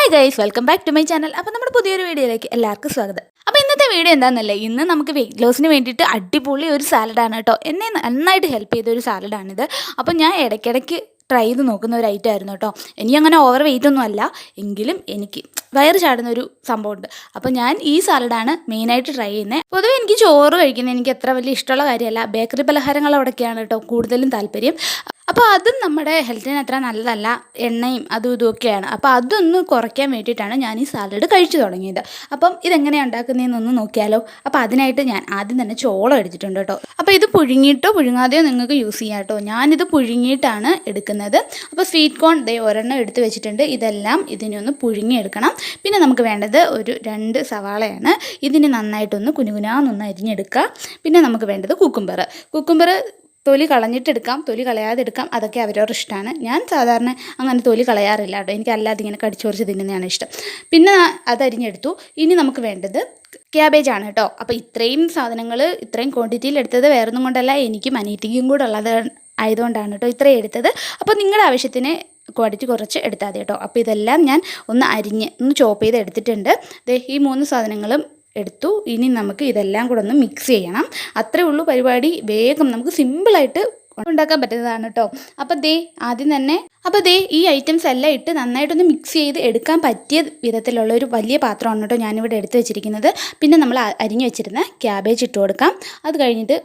Hi guys, welcome back to my channel. അപ്പോൾ നമ്മുടെ പുതിയൊരു വീഡിയോയിലേക്ക് എല്ലാവർക്കും സ്വാഗതം. അപ്പോൾ ഇന്നത്തെ വീഡിയോ എന്താണെന്നല്ലേ, ഇന്ന് നമുക്ക് വെയിറ്റ് ലോസിന് വേണ്ടിയിട്ട് അടിപൊളി ഒരു സാലഡാണ് കേട്ടോ. എന്നെ നന്നായിട്ട് ഹെൽപ്പ് ചെയ്ത ഒരു സാലഡാണിത്. അപ്പോൾ ഞാൻ ഇടയ്ക്കിടയ്ക്ക് ട്രൈ ചെയ്ത് നോക്കുന്ന ഒരു ഐറ്റം ആയിരുന്നു കേട്ടോ. എനിക്കങ്ങനെ ഓവർ വെയിറ്റ് ഒന്നും അല്ല, എങ്കിലും എനിക്ക് വയറ് ചാടുന്ന ഒരു സംഭവമുണ്ട്. അപ്പോൾ ഞാൻ ഈ സാലഡാണ് മെയിനായിട്ട് ട്രൈ ചെയ്യുന്നത്. പൊതുവെ എനിക്ക് ചോറ് കഴിക്കുന്നത് എനിക്ക് അത്ര വലിയ ഇഷ്ടമുള്ള കാര്യമല്ല. ബേക്കറി പലഹാരങ്ങൾ അവിടെയൊക്കെയാണ് കേട്ടോ കൂടുതലും താല്പര്യം. അപ്പോൾ അതും നമ്മുടെ ഹെൽത്തിന് അത്ര നല്ലതല്ല, എണ്ണയും അതും ഇതുമൊക്കെയാണ്. അപ്പോൾ അതൊന്ന് കുറയ്ക്കാൻ വേണ്ടിയിട്ടാണ് ഞാൻ ഈ സാലഡ് കഴിച്ചു തുടങ്ങിയത്. അപ്പം ഇതെങ്ങനെയാണ് ഉണ്ടാക്കുന്നതെന്നൊന്ന് നോക്കിയാലോ. അപ്പോൾ അതിനായിട്ട് ഞാൻ ആദ്യം തന്നെ ചോളം എടുത്തിട്ടുണ്ട് കേട്ടോ. അപ്പോൾ ഇത് പുഴുങ്ങിയിട്ടോ പുഴുങ്ങാതെയോ നിങ്ങൾക്ക് യൂസ് ചെയ്യാം കേട്ടോ. ഞാനിത് പുഴുങ്ങിയിട്ടാണ് എടുക്കുന്നത്. അപ്പോൾ സ്വീറ്റ് കോൺ ഒരെണ്ണം എടുത്ത് വെച്ചിട്ടുണ്ട്. ഇതെല്ലാം ഇതിനൊന്ന് പുഴുങ്ങിയെടുക്കണം. പിന്നെ നമുക്ക് വേണ്ടത് ഒരു 2 സവാളയാണ്. ഇതിന് നന്നായിട്ടൊന്ന് കുനുകുനാന്നൊന്ന് അരിഞ്ഞെടുക്കുക. പിന്നെ നമുക്ക് വേണ്ടത് കുക്കുംബർ തൊലി കളഞ്ഞിട്ടെടുക്കാം, തൊലി കളയാതെ എടുക്കാം, അതൊക്കെ അവരവരുടെ ഇഷ്ടമാണ്. ഞാൻ സാധാരണ അങ്ങനെ തൊലി കളയാറില്ല കേട്ടോ. എനിക്ക് അല്ലാതെ ഇങ്ങനെ കടിച്ചോറിച്ച് തിന്നുന്നതാണ് ഇഷ്ടം. പിന്നെ അതരിഞ്ഞെടുത്തു. ഇനി നമുക്ക് വേണ്ടത് ക്യാബേജാണ് കേട്ടോ. അപ്പോൾ ഇത്രയും സാധനങ്ങൾ ഇത്രയും ക്വാണ്ടിറ്റിയിൽ എടുത്തത് വേറൊന്നും കൊണ്ടല്ല, എനിക്കും അനിയത്തിക്കും കൂടെ ഉള്ളത് ആയതുകൊണ്ടാണ് കേട്ടോ ഇത്രയും എടുത്തത്. അപ്പോൾ നിങ്ങളുടെ ആവശ്യത്തിന് ക്വാണ്ടിറ്റി കുറച്ച് എടുത്താൽ മതി കേട്ടോ. അപ്പോൾ ഇതെല്ലാം ഞാൻ ഒന്ന് ചോപ്പ് ചെയ്ത് എടുത്തിട്ടുണ്ട്. ഈ 3 സാധനങ്ങളും എടുത്തു. ഇനി നമുക്ക് ഇതെല്ലാം കൂടെ ഒന്ന് മിക്സ് ചെയ്യണം. അത്രേ ഉള്ളൂ പരിപാടി. വേഗം നമുക്ക് സിമ്പിളായിട്ട് ഉണ്ടാക്കാൻ പറ്റുന്നതാണ് കേട്ടോ. അപ്പോൾ ഈ ഐറ്റംസ് എല്ലാം ഇട്ട് നന്നായിട്ടൊന്ന് മിക്സ് ചെയ്ത് എടുക്കാൻ പറ്റിയ വിധത്തിലുള്ള ഒരു വലിയ പാത്രമാണ് കേട്ടോ ഞാനിവിടെ എടുത്ത് വെച്ചിരിക്കുന്നത്. പിന്നെ നമ്മൾ അരിഞ്ഞു വെച്ചിരുന്ന ക്യാബേജ് ഇട്ട് കൊടുക്കാം. അത് കഴിഞ്ഞിട്ട്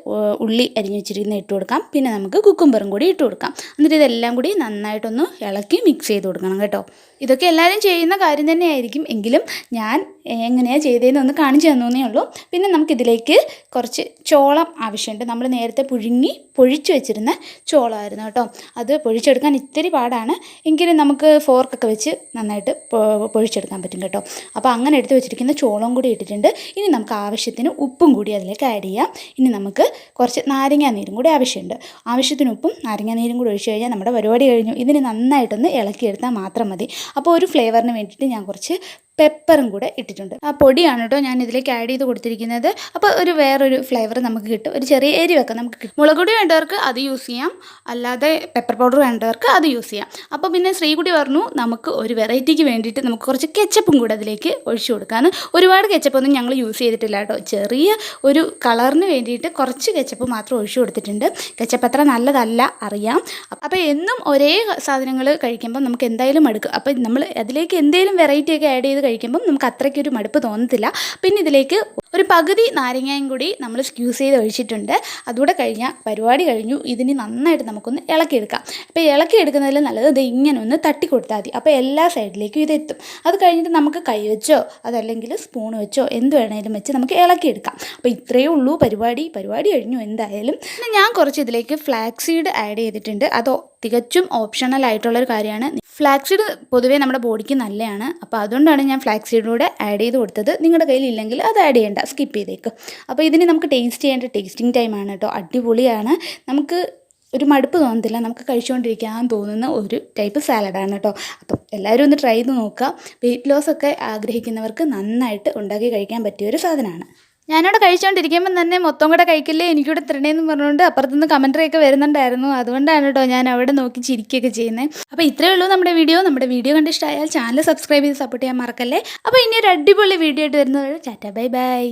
ഉള്ളി അരിഞ്ഞു വെച്ചിരിക്കുന്ന ഇട്ട് കൊടുക്കാം. പിന്നെ നമുക്ക് കുക്കുംബറും കൂടി ഇട്ട് കൊടുക്കാം. എന്നിട്ട് ഇതെല്ലാം കൂടി നന്നായിട്ടൊന്ന് ഇളക്കി മിക്സ് ചെയ്ത് കൊടുക്കണം കേട്ടോ. ഇതൊക്കെ എല്ലാവരും ചെയ്യുന്ന കാര്യം തന്നെയായിരിക്കും, എങ്കിലും ഞാൻ എങ്ങനെയാണ് ചെയ്തതെന്ന് ഒന്ന് കാണിച്ചു തന്നേ ഉള്ളൂ. പിന്നെ നമുക്കിതിലേക്ക് കുറച്ച് ചോളം ആവശ്യമുണ്ട്. നമ്മൾ നേരത്തെ പൊഴിച്ച് വെച്ചിരുന്ന ചോളമായിരുന്നു കേട്ടോ. അത് പൊഴിച്ചെടുക്കാൻ ഇത്തിരി പാടാണ്, എങ്കിലും നമുക്ക് ഫോർക്കൊക്കെ വെച്ച് നന്നായിട്ട് പൊഴിച്ചെടുക്കാൻ പറ്റും കേട്ടോ. അപ്പോൾ അങ്ങനെ എടുത്ത് വെച്ചിരിക്കുന്ന ചോളം കൂടി ഇട്ടിട്ടുണ്ട്. ഇനി നമുക്ക് ആവശ്യത്തിന് ഉപ്പും കൂടി അതിലേക്ക് ആഡ് ചെയ്യാം. ഇനി നമുക്ക് കുറച്ച് നാരങ്ങാനീരും കൂടി ആവശ്യമുണ്ട്. ആവശ്യത്തിന് ഉപ്പും നാരങ്ങാനീരും കൂടി ഒഴിച്ച് കഴിഞ്ഞാൽ നമ്മുടെ പരിപാടി കഴിഞ്ഞു. ഇതിന് നന്നായിട്ടൊന്ന് ഇളക്കിയെടുത്താൽ മാത്രം മതി. അപ്പോൾ ഒരു ഫ്ലേവറിന് വേണ്ടിയിട്ട് ഞാൻ കുറച്ച് പെപ്പറും കൂടെ ഇട്ടിട്ടുണ്ട്. ആ പൊടിയാണ് കേട്ടോ ഞാൻ ഇതിലേക്ക് ആഡ് ചെയ്ത് കൊടുത്തിരിക്കുന്നത്. അപ്പോൾ വേറൊരു ഫ്ലേവർ നമുക്ക് കിട്ടും, ഒരു ചെറിയ എരിവൊക്കെ നമുക്ക് കിട്ടും. മുളക് പൊടി വേണ്ടവർക്ക് അത് യൂസ് ചെയ്യാം, അല്ലാതെ പെപ്പർ പൗഡർ വേണ്ടവർക്ക് അത് യൂസ് ചെയ്യാം. അപ്പോൾ പിന്നെ ശ്രീകുട്ടി പറഞ്ഞു നമുക്ക് ഒരു വെറൈറ്റിക്ക് വേണ്ടിയിട്ട് നമുക്ക് കുറച്ച് കെച്ചപ്പും കൂടെ അതിലേക്ക് ഒഴിച്ചു കൊടുക്കാമെന്ന്. ഒരുപാട് കെച്ചപ്പൊന്നും ഞങ്ങൾ യൂസ് ചെയ്തിട്ടില്ല കേട്ടോ. ചെറിയ ഒരു കളറിന് വേണ്ടിയിട്ട് കുറച്ച് കെച്ചപ്പ് മാത്രം ഒഴിച്ചു കൊടുത്തിട്ടുണ്ട്. കെച്ചപ്പ് അത്ര നല്ലതല്ല അറിയാം. അപ്പോൾ എന്നും ഒരേ സാധനങ്ങൾ കഴിക്കുമ്പോൾ നമുക്ക് എന്തായാലും മടുക്കും. അപ്പോൾ നമ്മൾ അതിലേക്ക് എന്തെങ്കിലും വെറൈറ്റിയൊക്കെ ആഡ് ചെയ്ത് കഴിക്കുമ്പം നമുക്ക് അത്രയ്ക്കൊരു മടുപ്പ് തോന്നത്തില്ല. പിന്നെ ഇതിലേക്ക് ഒരു പകുതി നാരങ്ങയും കൂടി നമ്മൾ സ്ക്യൂസ് ചെയ്ത് ഒഴിച്ചിട്ടുണ്ട്. അതുകൂടെ കഴിഞ്ഞാൽ പരിപാടി കഴിഞ്ഞു. ഇതിന് നന്നായിട്ട് നമുക്കൊന്ന് ഇളക്കിയെടുക്കാം. അപ്പോൾ ഇളക്കിയെടുക്കുന്നതിൽ നല്ലത് ഇങ്ങനെ ഒന്ന് തട്ടി കൊടുത്താൽ മതി. അപ്പോൾ എല്ലാ സൈഡിലേക്കും ഇതെത്തും. അത് കഴിഞ്ഞിട്ട് നമുക്ക് കൈ വെച്ചോ അതല്ലെങ്കിൽ സ്പൂൺ വെച്ചോ എന്ത് വേണേലും വെച്ച് നമുക്ക് ഇളക്കിയെടുക്കാം. അപ്പോൾ ഇത്രയേ ഉള്ളൂ പരിപാടി കഴിഞ്ഞു എന്തായാലും. പിന്നെ ഞാൻ കുറച്ച് ഇതിലേക്ക് ഫ്ലാക്സ് സീഡ് ആഡ് ചെയ്തിട്ടുണ്ട്. അത് തികച്ചും ഓപ്ഷണൽ ആയിട്ടുള്ളൊരു കാര്യമാണ്. ഫ്ലാക്സ് സീഡ് പൊതുവേ നമ്മുടെ ബോഡിക്ക് നല്ലതാണ്. അപ്പോൾ അതുകൊണ്ടാണ് ഞാൻ ഫ്ലാക്സ് സീഡിലൂടെ ആഡ് ചെയ്ത് കൊടുത്തത്. നിങ്ങളുടെ കയ്യിൽ ഇല്ലെങ്കിൽ അത് ആഡ് ചെയ്യേണ്ട, സ്കിപ്പ് ചെയ്തേക്ക്. അപ്പോൾ ഇതിന് നമുക്ക് ടേസ്റ്റ് ചെയ്യേണ്ട ടേസ്റ്റിംഗ് ടൈമാണ് കേട്ടോ. അടിപൊളിയാണ്. നമുക്ക് ഒരു മടുപ്പ് തോന്നത്തില്ല, നമുക്ക് കഴിച്ചുകൊണ്ടിരിക്കാൻ തോന്നുന്ന ഒരു ടൈപ്പ് സാലഡാണ് കേട്ടോ. അപ്പം എല്ലാവരും ഒന്ന് ട്രൈ ചെയ്ത് നോക്കുക. വെയിറ്റ് ലോസ് ഒക്കെ ആഗ്രഹിക്കുന്നവർക്ക് നന്നായിട്ട് ഉണ്ടാക്കി കഴിക്കാൻ പറ്റിയൊരു സാധനമാണ്. ഞാനവിടെ കഴിച്ചുകൊണ്ടിരിക്കുമ്പം തന്നെ മൊത്തം കൂടെ കഴിക്കില്ലേ എനിക്കൂടെ തരണേന്ന് പറഞ്ഞുകൊണ്ട് അപ്പുറത്തുനിന്ന് കമൻട്രിയൊക്കെ വരുന്നുണ്ടായിരുന്നു. അതുകൊണ്ടാണ് കേട്ടോ ഞാൻ അവിടെ നോക്കി ചിരിക്കുകയൊക്കെ ചെയ്യുന്നത്. അപ്പോൾ ഇത്രയേ ഉള്ളൂ നമ്മുടെ വീഡിയോ കണ്ട് ഇഷ്ടമായാൽ ചാനൽ സബ്സ്ക്രൈബ് ചെയ്ത് സപ്പോർട്ട് ചെയ്യാൻ മറക്കല്ലേ. അപ്പോൾ ഇനി ഒരു അടിപൊളി വീഡിയോ ആയിട്ട് വരുന്നത്. Tata, bye bye.